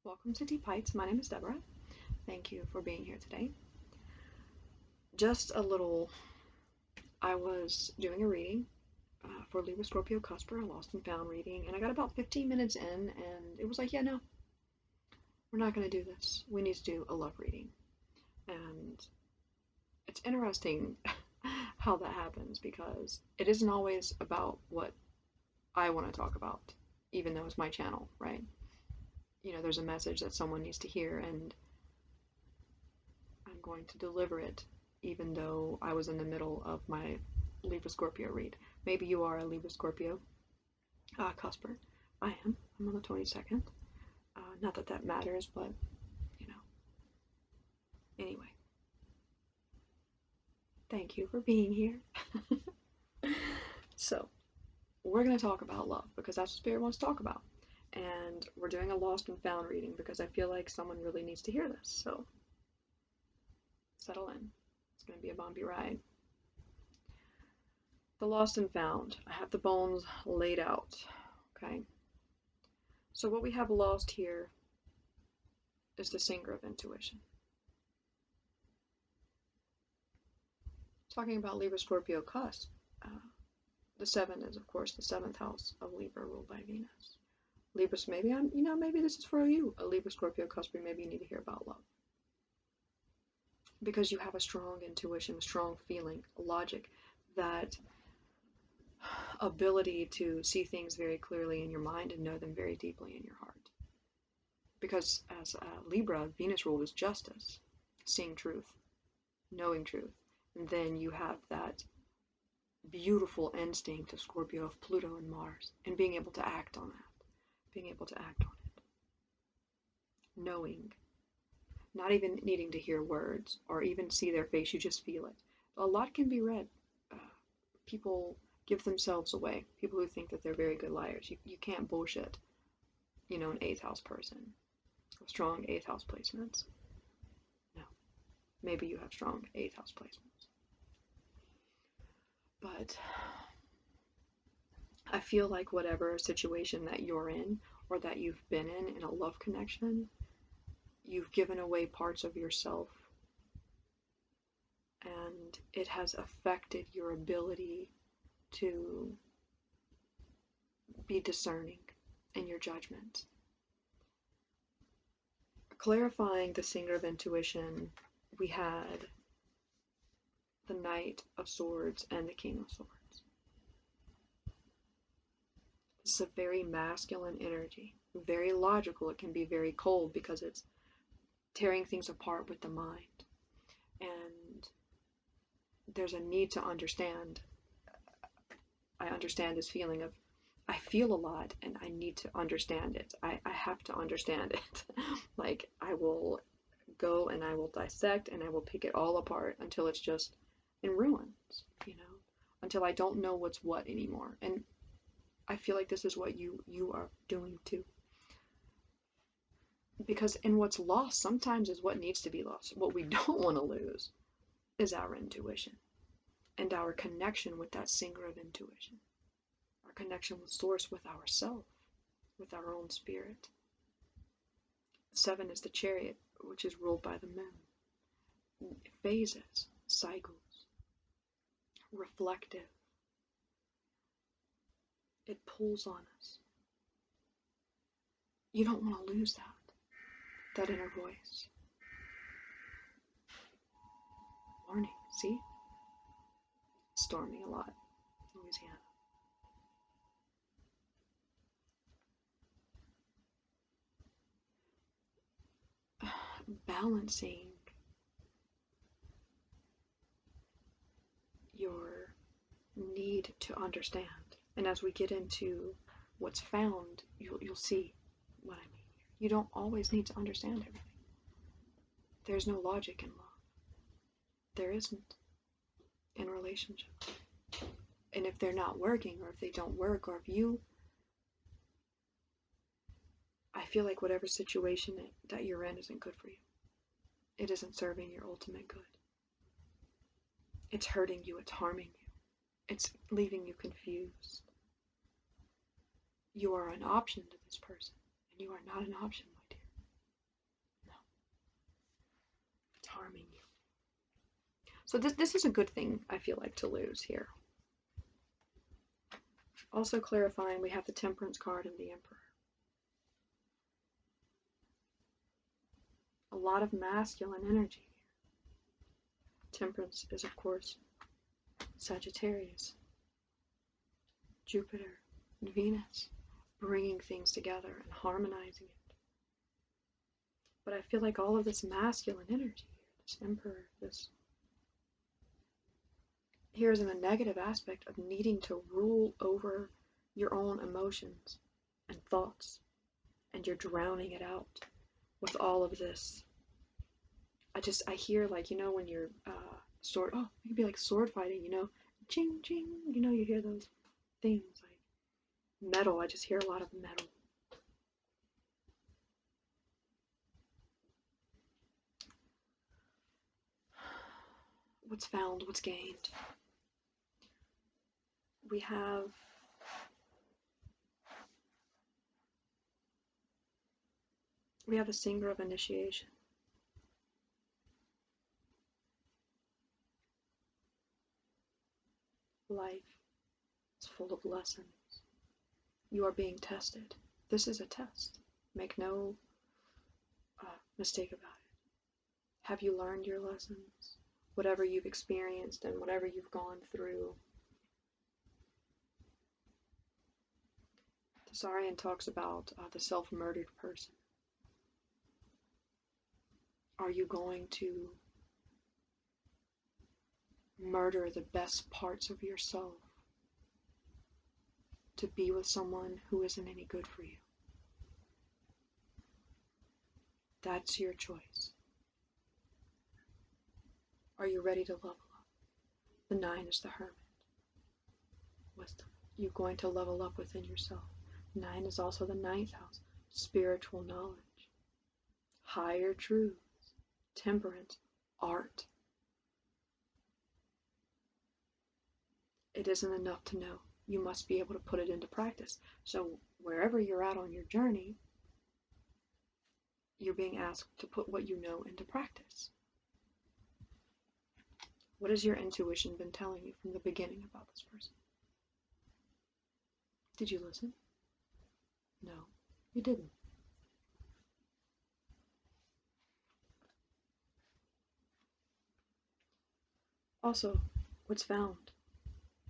Welcome to Deep Heights. My name is Deborah. Thank you for being here today. Just a little, I was doing a reading for Libra Scorpio Cusp, a lost and found reading, and I got about 15 minutes in, and it was like, yeah, no, we're not going to do this. We need to do a love reading. And it's interesting how that happens because it isn't always about what I want to talk about, even though it's my channel, right? You know, there's a message that someone needs to hear, and I'm going to deliver it, even though I was in the middle of my Libra Scorpio read. Maybe you are a Libra Scorpio cusper. I am. I'm on the 22nd. Not that that matters, but, you know. Anyway. Thank you for being here. So, we're going to talk about love because that's what Spirit wants to talk about. And we're doing a lost and found reading because I feel like someone really needs to hear this. So, settle in. It's going to be a bumpy ride. The lost and found. I have the bones laid out. Okay. So what we have lost here is the singer of intuition. Talking about Libra Scorpio Cusp, the 7 is of course the 7th house of Libra ruled by Venus. Libra, maybe this is for you, a Libra Scorpio Cusp, maybe you need to hear about love. Because you have a strong intuition, a strong feeling, a logic, that ability to see things very clearly in your mind and know them very deeply in your heart. Because as Libra, Venus ruled is justice, seeing truth, knowing truth. And then you have that beautiful instinct of Scorpio, of Pluto and Mars, and being able to act on that, being able to act on it. Knowing, not even needing to hear words or even see their face, you just feel it. A lot can be read. People give themselves away. People who think that they're very good liars. You can't bullshit, an 8th house person. Strong 8th house placements. No. Maybe you have strong 8th house placements. But I feel like whatever situation that you're in or that you've been in a love connection, you've given away parts of yourself, and it has affected your ability to be discerning in your judgment. Clarifying the singer of intuition, we had the Knight of Swords and the King of Swords. This is a very masculine energy, very logical. It can be very cold because it's tearing things apart with the mind. And there's a need to understand. I understand this feeling of, I feel a lot and I need to understand it. I have to understand it. Like, I will go and I will dissect and I will pick it all apart until it's just in ruins, until I don't know what's what anymore. And I feel like this is what you are doing too. Because in what's lost sometimes is what needs to be lost. What we don't want to lose is our intuition and our connection with that singer of intuition. Our connection with Source, with ourself, with our own spirit. 7 is the Chariot, which is ruled by the moon. Phases, cycles, reflective. It pulls on us. You don't want to lose that inner voice. Warning, see? Storming a lot in Louisiana. Balancing your need to understand. And as we get into what's found, you'll see what I mean. You don't always need to understand everything. There's no logic in love. There isn't in relationships. And if they're not working, or if they don't work, or if I feel like whatever situation that you're in isn't good for you. It isn't serving your ultimate good. It's hurting you, it's harming you. It's leaving you confused. You are an option to this person, and you are not an option, my dear. harming you. So this is a good thing, I feel like, to lose here. Also clarifying, we have the Temperance card and the Emperor. A lot of masculine energy here. Temperance is, of course, Sagittarius, Jupiter, and Venus, bringing things together and harmonizing it. But I feel like all of this masculine energy here, this Emperor, this here is in the negative aspect of needing to rule over your own emotions and thoughts, and you're drowning it out with all of this. I hear, like, you know, when you're it could be like sword fighting, you know, ching ching, you know, you hear those things like metal. I just hear a lot of metal. What's found, what's gained. We have a singer of initiation. Life is full of lessons. You are being tested. This is a test. Make no mistake about it. Have you learned your lessons? Whatever you've experienced and whatever you've gone through. Tsarian talks about the self-murdered person. Are you going to murder the best parts of yourself to be with someone who isn't any good for you? That's your choice. Are you ready to level up? The 9 is the Hermit. Wisdom. You're going to level up within yourself. 9 is also the 9th house. Spiritual knowledge. Higher truths. Temperance. Art. It isn't enough to know. You must be able to put it into practice. So wherever you're at on your journey, you're being asked to put what you know into practice. What has your intuition been telling you from the beginning about this person? Did you listen? No, you didn't. Also, what's found?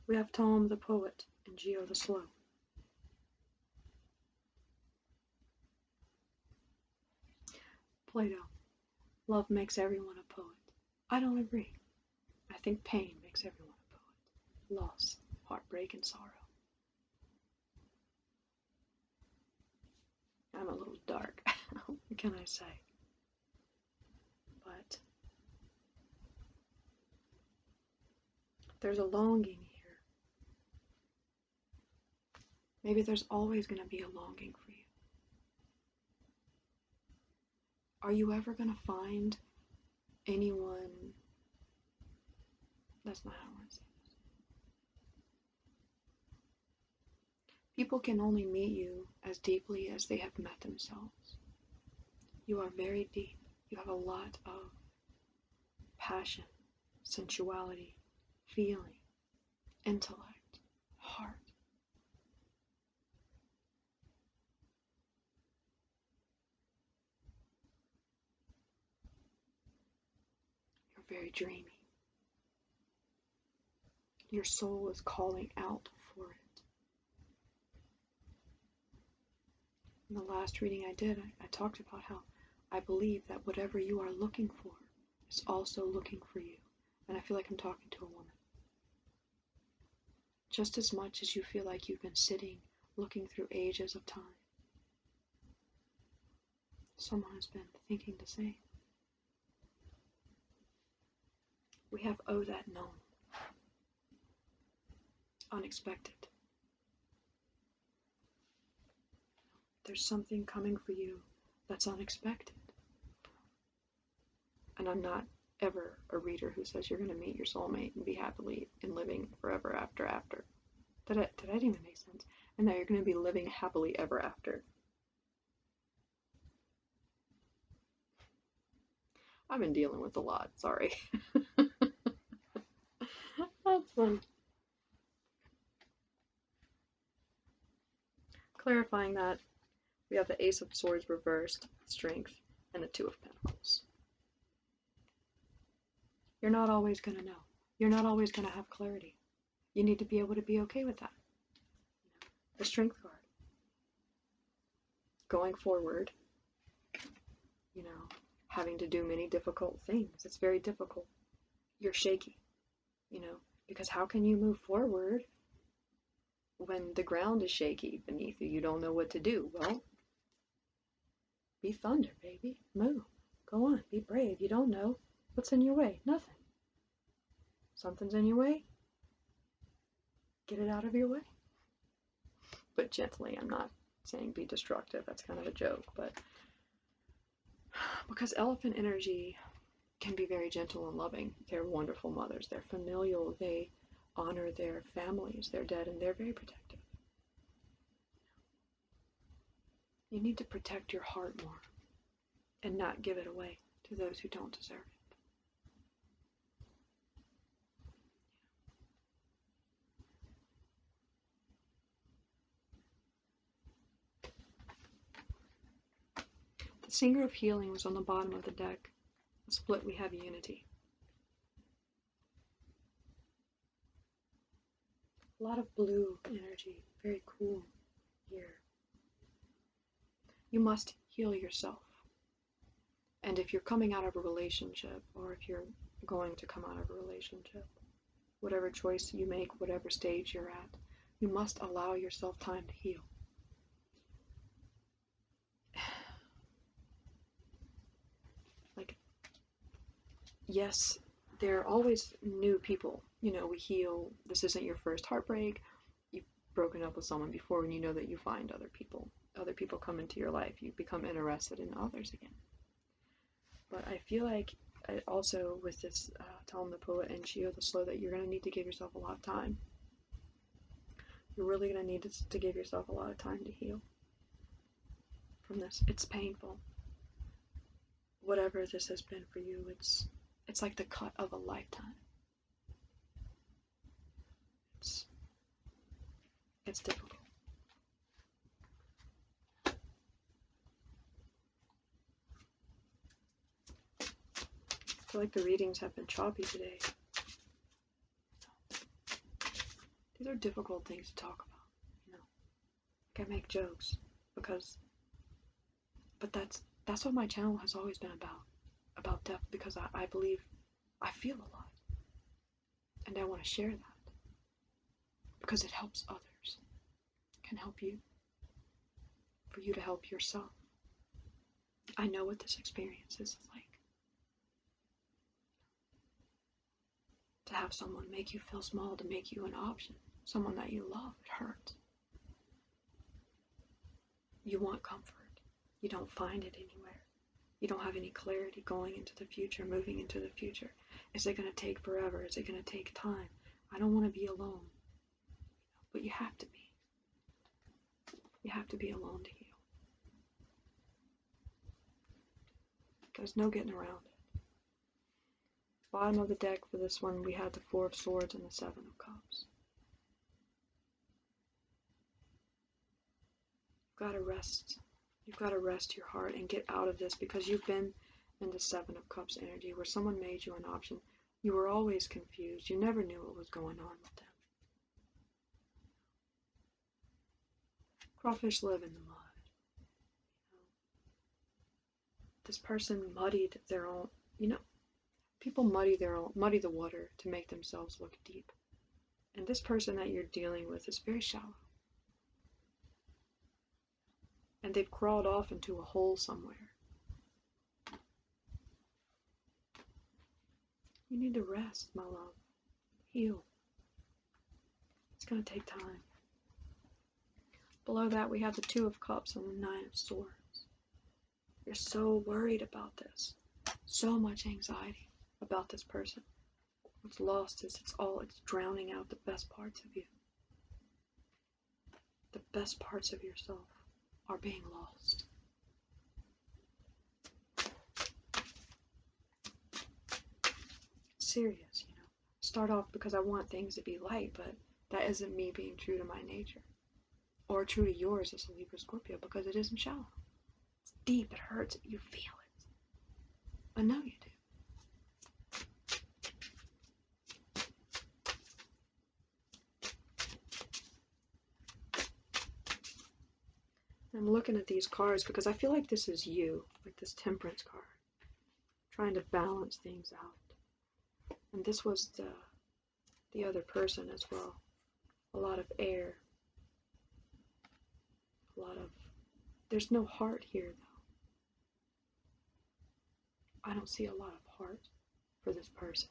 We have Tom the poet and Geo the slow. Plato. Love makes everyone a poet. I don't agree. I think pain makes everyone a poet. Loss, heartbreak, and sorrow. I'm a little dark. What can I say? But there's a longing here. Maybe there's always going to be a longing for you. Are you ever going to find anyone? That's not how I want to say this. People can only meet you as deeply as they have met themselves. You are very deep. You have a lot of passion, sensuality, feeling, intellect, heart. You're very dreamy. Your soul is calling out for it. In the last reading I did, I talked about how I believe that whatever you are looking for is also looking for you. And I feel like I'm talking to a woman. Just as much as you feel like you've been sitting, looking through ages of time, someone has been thinking the same. We have oh that known. Unexpected. There's something coming for you that's unexpected. And I'm not ever a reader who says you're going to meet your soulmate and be happily and living forever after. Did that even make sense? And that you're going to be living happily ever after. I've been dealing with a lot, sorry. That's fun. Clarifying that, we have the Ace of Swords reversed, Strength, and the Two of Pentacles. You're not always going to know. You're not always going to have clarity. You need to be able to be okay with that. The Strength card. Going forward, having to do many difficult things. It's very difficult. You're shaky, because how can you move forward when the ground is shaky beneath you? You don't know what to do. Well, be thunder, baby. Move. Go on. Be brave. You don't know. What's in your way? Nothing. Something's in your way? Get it out of your way. But gently. I'm not saying be destructive. That's kind of a joke. But because elephant energy can be very gentle and loving. They're wonderful mothers. They're familial. They honor their families, their dead, and they're very protective. You need to protect your heart more and not give it away to those who don't deserve it. The Singer of Healing was on the bottom of the deck. The split, we have unity. A lot of blue energy, very cool here. You must heal yourself. And if you're coming out of a relationship, or if you're going to come out of a relationship, whatever choice you make, whatever stage you're at, you must allow yourself time to heal. Yes, there are always new people. We heal. This isn't your first heartbreak. You've broken up with someone before, and you know that you find other people. Other people come into your life. You become interested in others again. But I feel like also with this Tom the Poet and Shio the Slow, that you're going to need to give yourself a lot of time. You're really going to need to give yourself a lot of time to heal from this. It's painful. Whatever this has been for you, it's like the cut of a lifetime. It's difficult. I feel like the readings have been choppy today. These are difficult things to talk about, Like I make jokes but that's what my channel has always been about depth, because I believe I feel a lot, and I want to share that because it helps others, it can help you, for you to help yourself. I know what this experience is like. To have someone make you feel small, to make you an option, someone that you love, it hurts. You want comfort. You don't find it anywhere. You don't have any clarity going into the future, moving into the future. Is it going to take forever? Is it going to take time? I don't want to be alone. But you have to be. You have to be alone to heal. There's no getting around it. Bottom of the deck for this one, we had the Four of Swords and the Seven of Cups. You've got to rest. You've got to rest your heart and get out of this, because you've been in the Seven of Cups energy where someone made you an option. You were always confused. You never knew what was going on with them. Crawfish live in the mud. This person muddied their own, people muddy the water to make themselves look deep. And this person that you're dealing with is very shallow. And they've crawled off into a hole somewhere. You need to rest, my love. Heal. It's going to take time. Below that, we have the Two of Cups and the Nine of Swords. You're so worried about this. So much anxiety about this person. What's lost is it's drowning out the best parts of you. The best parts of yourself are being lost. serious, you know. Start off because I want things to be light, but that isn't me being true to my nature. Or true to yours as a Libra Scorpio, because it isn't shallow. It's deep, it hurts, you feel it. I know you do. I'm looking at these cards because I feel like this is you, like this Temperance card, trying to balance things out. And this was the other person as well. A lot of air. A lot of... There's no heart here, though. I don't see a lot of heart for this person.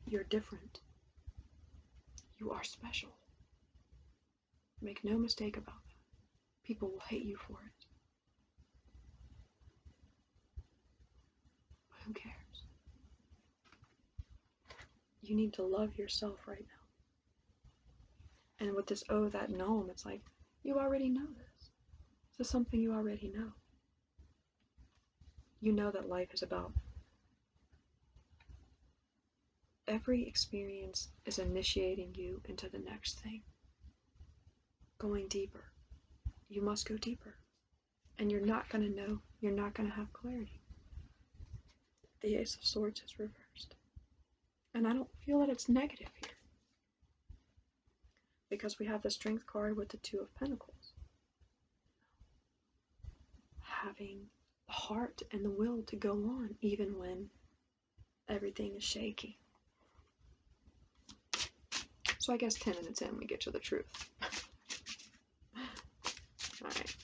You're different. You are special. Make no mistake about that. People will hate you for it. But who cares? You need to love yourself right now. And with this oh, that gnome, it's like, you already know this. This is something you already know. You know that life is about... Every experience is initiating you into the next thing. Going deeper. You must go deeper. And you're not going to know. You're not going to have clarity. The Ace of Swords is reversed. And I don't feel that it's negative here. Because we have the Strength card with the Two of Pentacles. Having the heart and the will to go on even when everything is shaky. So I guess 10 minutes in we get to the truth. Alright.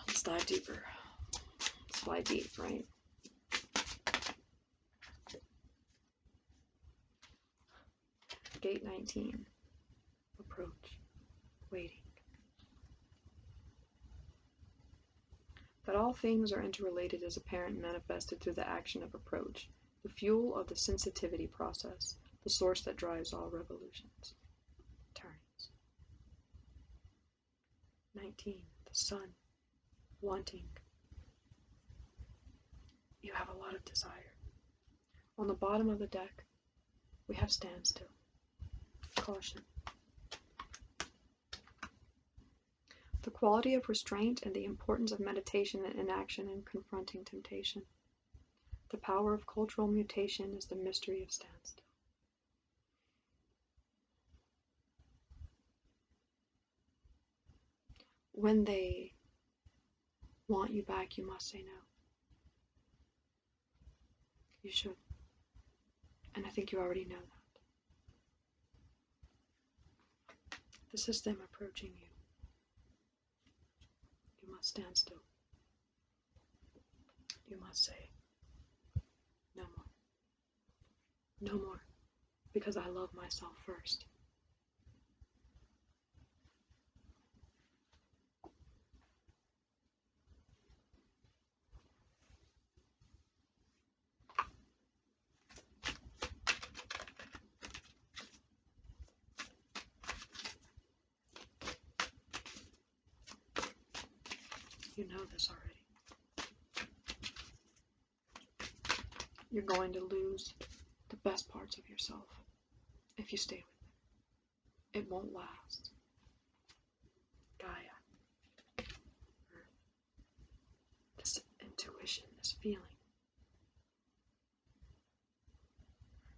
Let's dive deeper. Let's fly deep, right? Gate 19. Approach. Waiting. That all things are interrelated is apparent and manifested through the action of approach, the fuel of the sensitivity process, the source that drives all revolutions. Turnings. 19. The sun. Wanting. You have a lot of desire. On the bottom of the deck, we have standstill. Caution. The quality of restraint and the importance of meditation and inaction in confronting temptation. The power of cultural mutation is the mystery of standstill. When they want you back, you must say no. You should. And I think you already know that. This is them approaching you. You must stand still. You must say, no more. No more. Because I love myself first. You know this already. You're going to lose the best parts of yourself if you stay with it. It won't last. Gaia. Earth. This intuition, this feeling.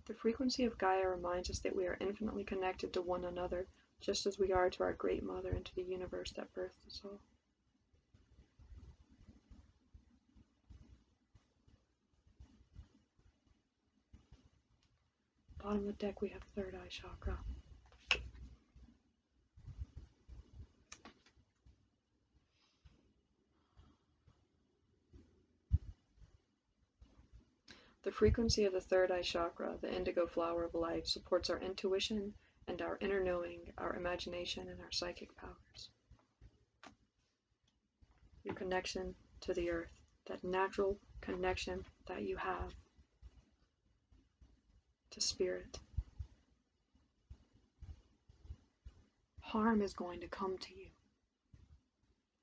The frequency of Gaia reminds us that we are infinitely connected to one another, just as we are to our Great Mother and to the universe that birthed us all. Bottom of the deck we have third eye chakra. The frequency of the third eye chakra, the indigo flower of life, supports our intuition and our inner knowing, our imagination and our psychic powers. your connection to the earth, that natural connection that you have to spirit. Harm is going to come to you.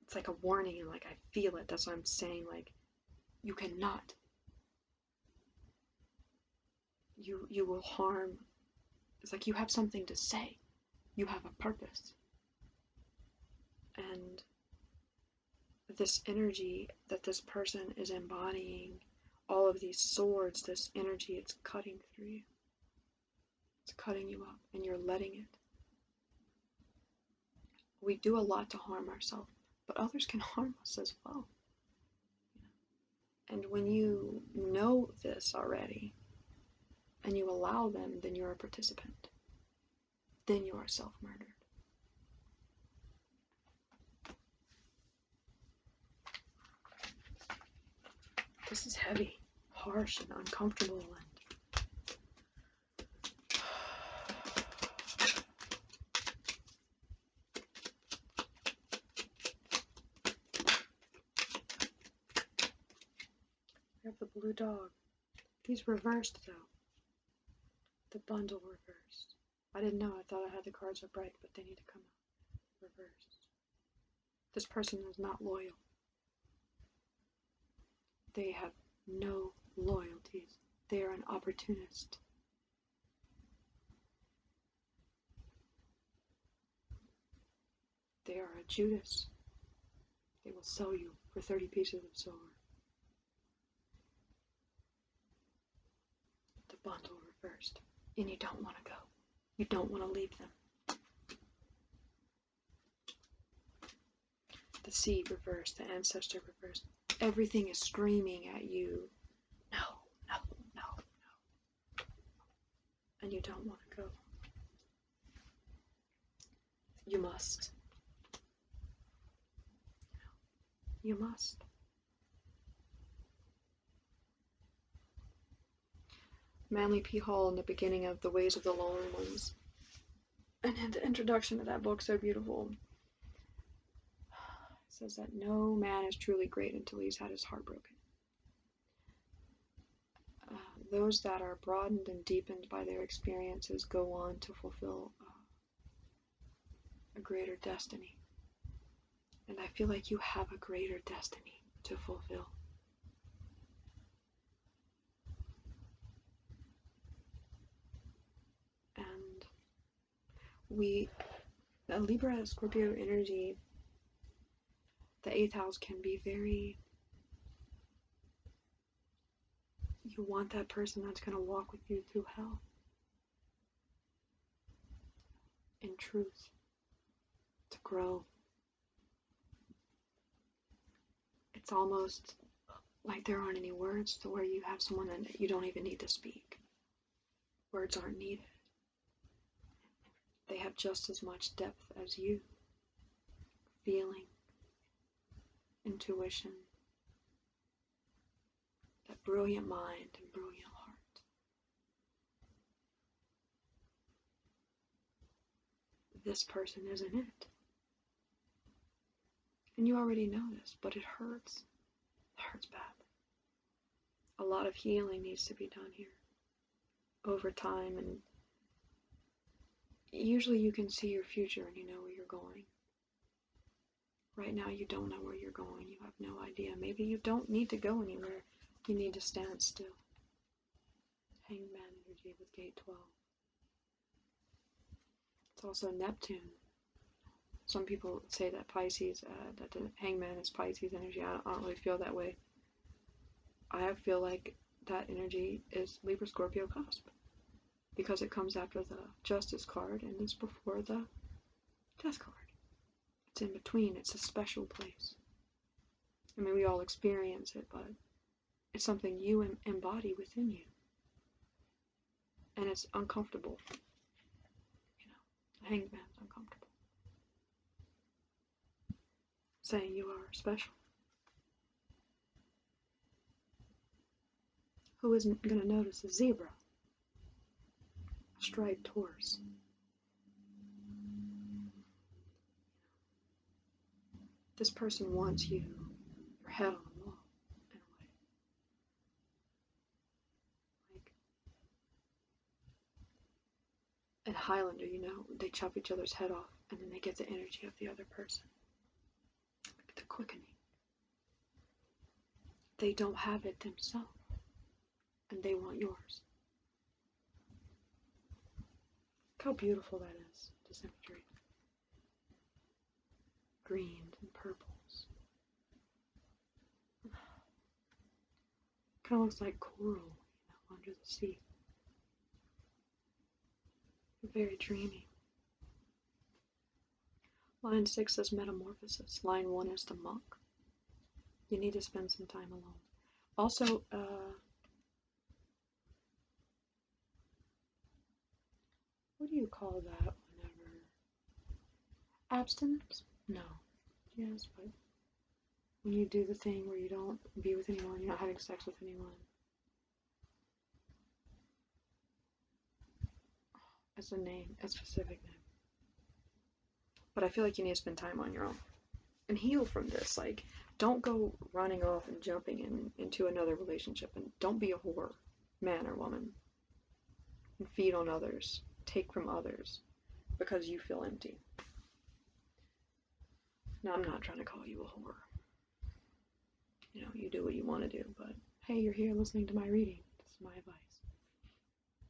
It's like a warning, and like I feel it. That's what I'm saying. Like, you cannot. You will harm. It's like you have something to say. You have a purpose. And this energy that this person is embodying, all of these swords, this energy, it's cutting through you. It's cutting you up, and you're letting it. We do a lot to harm ourselves, but others can harm us as well. And when you know this already, and you allow them, then you're a participant. Then you are self-murdered. This is heavy, harsh, and uncomfortable. We have the blue dog. He's reversed, though. The bundle reversed. I didn't know. I thought I had the cards upright, but they need to come out reversed. This person is not loyal. They have no loyalties. They are an opportunist. They are a Judas. They will sell you for 30 pieces of silver. The bundle reversed. And you don't want to go. You don't want to leave them. The seed reversed. The ancestor reversed. Everything is screaming at you. No, no, no, no. And you don't want to go. You must. You must. Manly P. Hall in the beginning of The Ways of the Lonely Ones. And in the introduction to that book, so beautiful, says that no man is truly great until he's had his heart broken. Those that are broadened and deepened by their experiences go on to fulfill a greater destiny. And I feel like you have a greater destiny to fulfill. And Libra Scorpio energy, the 8th house can be very, you want that person that's going to walk with you through hell. In truth. To grow. It's almost like there aren't any words to where you have someone that you don't even need to speak. Words aren't needed. They have just as much depth as you. Feeling, intuition, that brilliant mind and brilliant heart. This person isn't it. And you already know this, but it hurts. It hurts bad. A lot of healing needs to be done here over time, and usually you can see your future and you know where you're going. Right now you don't know where you're going. You have no idea. Maybe you don't need to go anywhere. You need to stand still. Hangman energy with gate 12. It's also Neptune. Some people say that Pisces, that the hangman is Pisces energy. I don't really feel that way. I feel like that energy is Libra Scorpio Cusp, because it comes after the Justice card and it's before the Death card. It's in between. It's a special place. I mean, we all experience it, but it's something you embody within you. And it's uncomfortable. You know, the hangman's uncomfortable. Saying you are special. Who isn't going to notice a zebra? A striped horse. This person wants you head on the wall in a way. Like in Highlander, you know, they chop each other's head off and then they get the energy of the other person. Like the quickening. They don't have it themselves and they want yours. Look how beautiful that is, this imagery. Greens and purples. Kind of looks like coral, you know, under the sea. Very dreamy. Line 6 is metamorphosis. Line 1 is the monk. You need to spend some time alone. Also, what do you call that whenever? Abstinence? No. Yes, but when you do the thing where you don't be with anyone, you're not having sex with anyone. It's a name, a specific name. But I feel like you need to spend time on your own and heal from this. Like, don't go running off and jumping into another relationship, and don't be a whore, man or woman, and feed on others, take from others, because you feel empty. Now, I'm not trying to call you a whore. You know, you do what you want to do, but hey, you're here listening to my reading. This is my advice.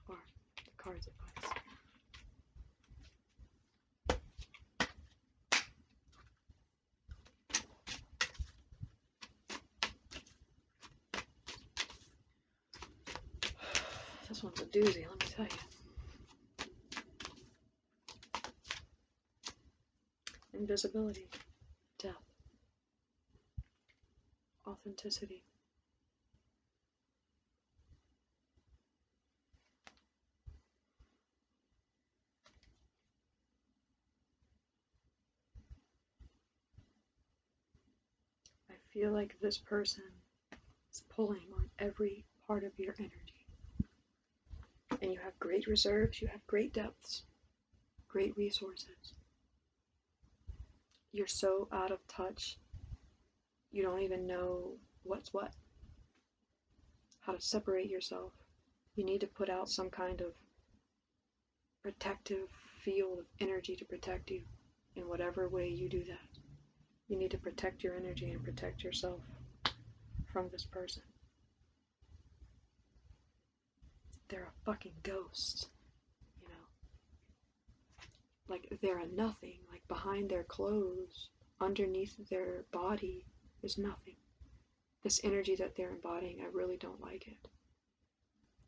Or the card's advice. This one's a doozy, let me tell you. Invisibility, death, authenticity. I feel like this person is pulling on every part of your energy. And you have great reserves, you have great depths, great resources. You're so out of touch, you don't even know what's what, how to separate yourself. You need to put out some kind of protective field of energy to protect you in whatever way you do that. You need to protect your energy and protect yourself from this person. They're a fucking ghost, you know. Like, they're a nothing. Like, behind their clothes, underneath their body, is nothing. This energy that they're embodying, I really don't like it.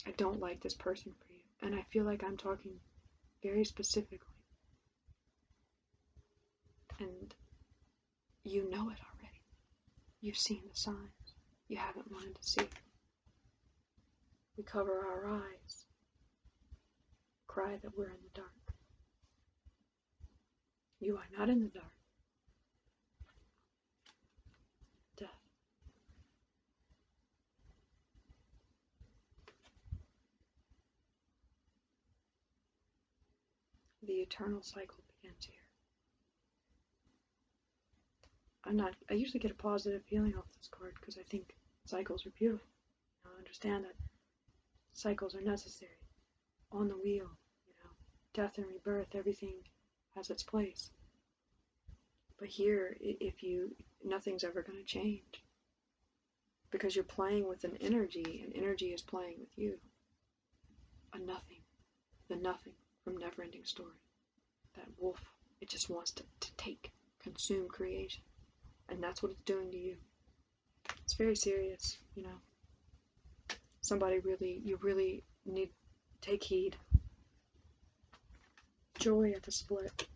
I don't like this person for you. And I feel like I'm talking very specifically. And you know it already. You've seen the signs. You haven't wanted to see it. We cover our eyes, cry that we're in the dark. You are not in the dark. Death. The eternal cycle begins here. I usually get a positive feeling off this card because I think cycles are beautiful. I understand that cycles are necessary. On the wheel, you know, death and rebirth, everything has its place. But here, nothing's ever going to change because you're playing with an energy, and energy is playing with you. A nothing, the nothing from Neverending Story. That wolf, it just wants to take, consume creation. And that's what it's doing to you. It's very serious, you know. You really need to take heed. Joy at the split.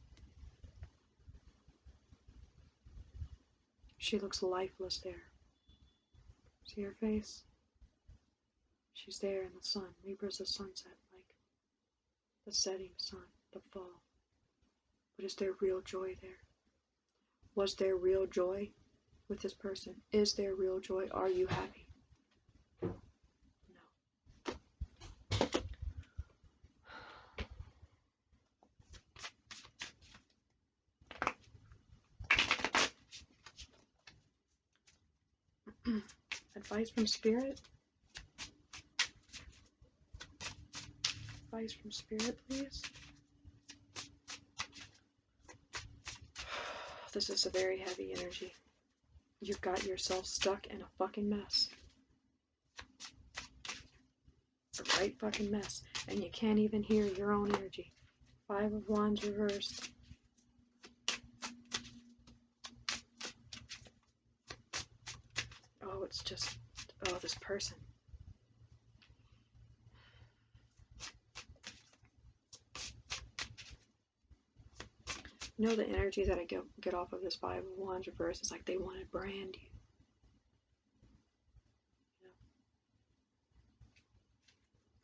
She looks lifeless there. See her face? She's there in the sun. Libra's the sunset, like the setting sun, the fall. But is there real joy there? Was there real joy with this person? Is there real joy? Are you happy? No. Advice from Spirit? Advice from Spirit, please? This is a very heavy energy. You've got yourself stuck in a fucking mess. A right fucking mess. And you can't even hear your own energy. 5 of Wands reversed. Oh, it's just, oh, this person. You know, the energy that I get off of this 5 of Wands reverse is like they want to brand you.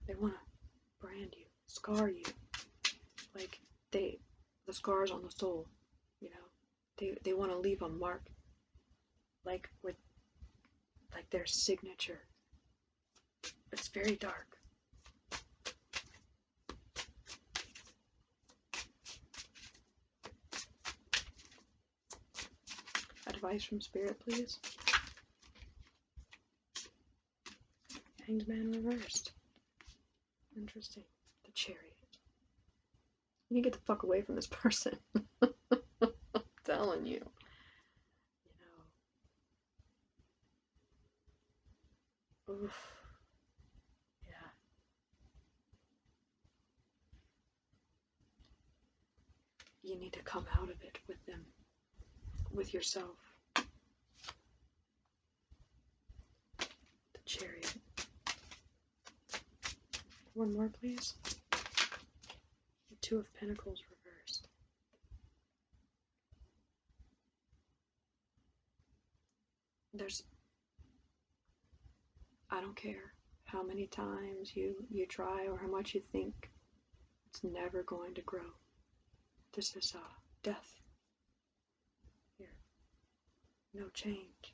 They want to brand you, scar you. Like the scars on the soul, you know. They want to leave a mark, like with, like their signature. It's very dark. Advice from Spirit, please. Hanged Man reversed. Interesting. The Chariot. You need to get the fuck away from this person. I'm telling you. You know. Oof. Yeah. You need to come out of it with them. With yourself. The Chariot. One more, please. The 2 of Pentacles reversed. I don't care how many times you try or how much you think, it's never going to grow. This is death. Here. No change.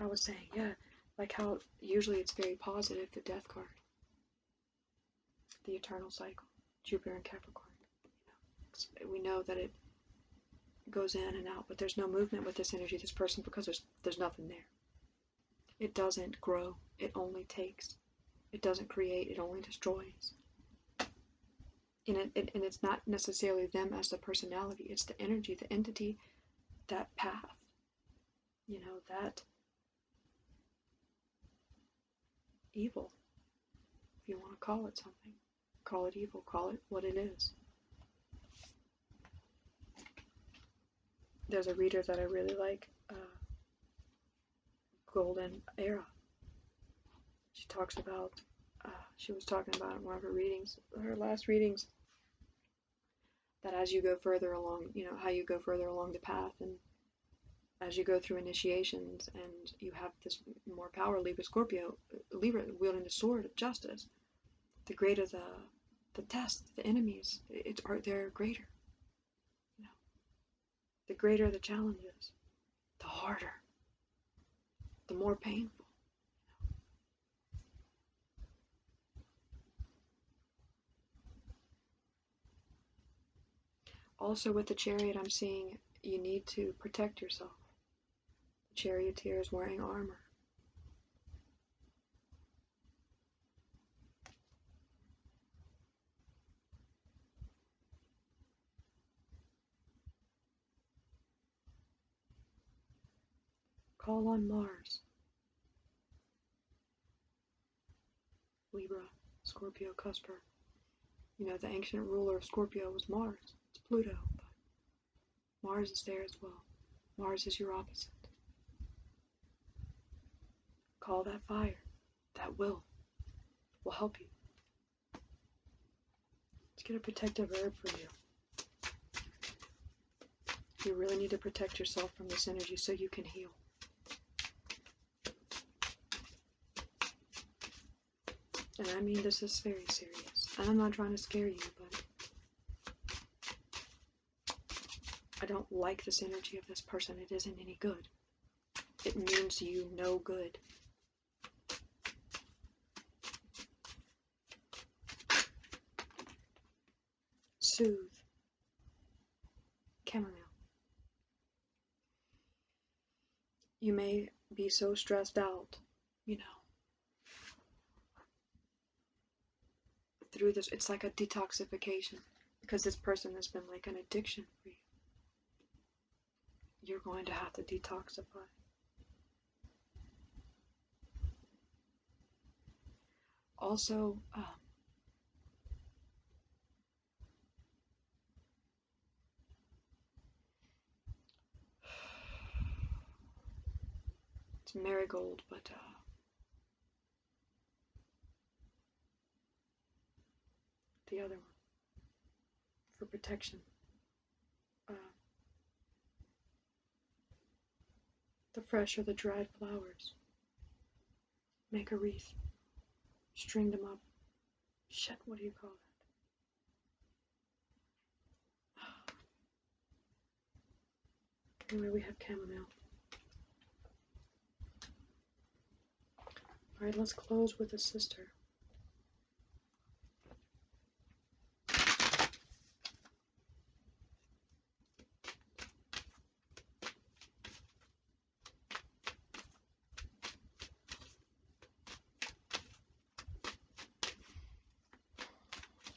I was saying, yeah, like how usually it's very positive, the Death card. The eternal cycle. Jupiter and Capricorn. You know, we know that it goes in and out, but there's no movement with this energy, this person, because there's nothing there. It doesn't grow, it only takes. It doesn't create, it only destroys. And it's not necessarily them as the personality, it's the energy, the entity, that path. You know, that evil, if you want to call it something. Call it evil, call it what it is. There's a reader that I really like, Golden Era. She talks about, she was talking about in one of her readings, her last readings, that as you go further along, you know, how you go further along the path, and as you go through initiations and you have this more power, Libra Scorpio, Libra wielding the sword of justice, the greater the tests, the enemies, they're greater. You know, the greater the challenges, the harder, the more painful. Also with the Chariot, I'm seeing you need to protect yourself. The charioteer is wearing armor. Call on Mars. Libra, Scorpio Cusp. You know, the ancient ruler of Scorpio was Mars. It's Pluto, but Mars is there as well. Mars is your opposite. Call that fire. That will help you. Let's get a protective herb for you. You really need to protect yourself from this energy so you can heal. And I mean, this is very serious. And I'm not trying to scare you, but I don't like this energy of this person. It isn't any good. It means you no good. Soothe. Chamomile. You may be so stressed out you know, through this, it's like a detoxification, because this person has been like an addiction for you. You're going to have to detoxify. Also, it's marigold, but the other one for protection. The fresh or the dried flowers. Make a wreath. String them up. Shit, what do you call that? Anyway, we have chamomile. Alright, let's close with a sister.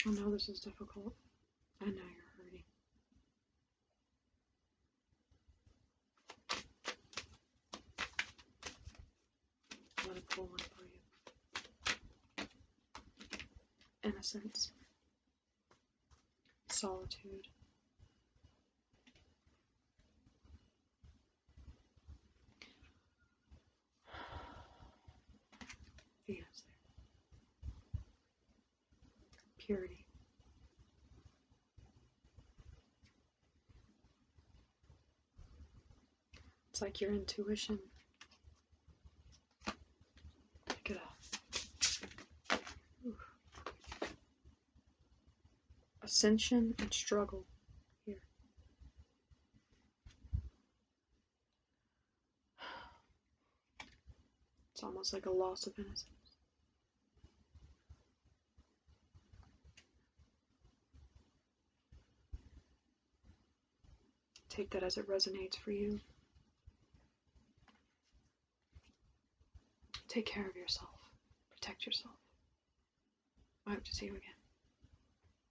I know this is difficult. I know you're hurting. I'm gonna pull one for you. Innocence. Solitude. Venus there. Purity. It's like your intuition. Pick it up. Ooh. Ascension and struggle. Here. It's almost like a loss of innocence. Take that as it resonates for you. Take care of yourself. Protect yourself. I hope to see you again.